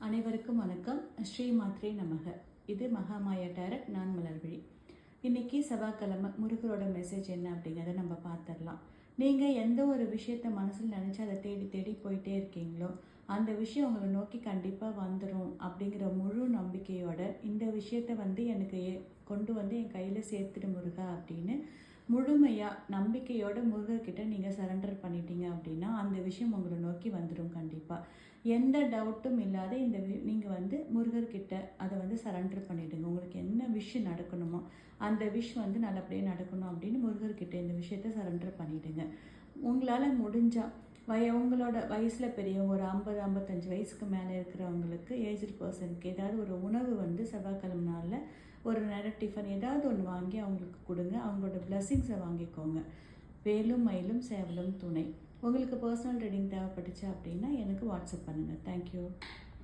அனைவருக்கும் வணக்கம். ஸ்ரீ மாத்ரே நமக. இது மகாமாயா டைரக்ட். நான் மலர்விழி. இன்னைக்கு செவ்வாய்க்கிழமை. முருகரோட மெசேஜ் என்ன அப்படிங்கிறத நம்ம பார்த்துடலாம். நீங்கள் எந்த ஒரு விஷயத்த மனசில் நினச்சி அதை தேடி தேடி போயிட்டே இருக்கீங்களோ அந்த விஷயம் உங்களை நோக்கி கண்டிப்பாக வந்துடும் அப்படிங்கிற முழு நம்பிக்கையோட இந்த விஷயத்த எனக்கு கொண்டு வந்து என் கையில் சேர்த்துட்டு முருகா அப்படின்னு முழுமையாக நம்பிக்கையோட முருகர்கிட்ட நீங்கள் சரண்டர் பண்ணிட்டீங்க அப்படின்னா அந்த விஷயம் உங்களை நோக்கி வந்துடும். கண்டிப்பாக எந்த டவுட்டும் இல்லாத நீங்கள் முருகர்கிட்ட அதை சரண்டர் பண்ணிவிடுங்க. உங்களுக்கு என்ன விஷயம் நடக்கணுமோ அந்த விஷயம் நல்லபடியாக நடக்கணும் அப்படின்னு முருகர்கிட்ட இந்த விஷயத்த சரண்டர் பண்ணிவிடுங்க. உங்களால் முடிஞ்சால் உங்களோட வயசில் பெரியவங்க ஒரு 50-55 வயசுக்கு மேலே இருக்கிறவங்களுக்கு, ஏஜ்டு பர்சனுக்கு ஏதாவது ஒரு உணவு செவ்வாய்க்கிழமை நாளில் ஒரு நேரம் டிஃபன் ஏதாவது ஒன்று வாங்கி அவங்களுக்கு கொடுங்க. அவங்களோட பிளெஸ்ஸிங்ஸை வாங்கிக்கோங்க. வேலும் மயிலும் சேவலும் துணை. உங்களுக்கு பர்சனல் ரீடிங் தேவைப்பட்டுச்சு அப்படின்னா எனக்கு வாட்ஸ்அப் பண்ணுங்கள். தேங்க்யூ.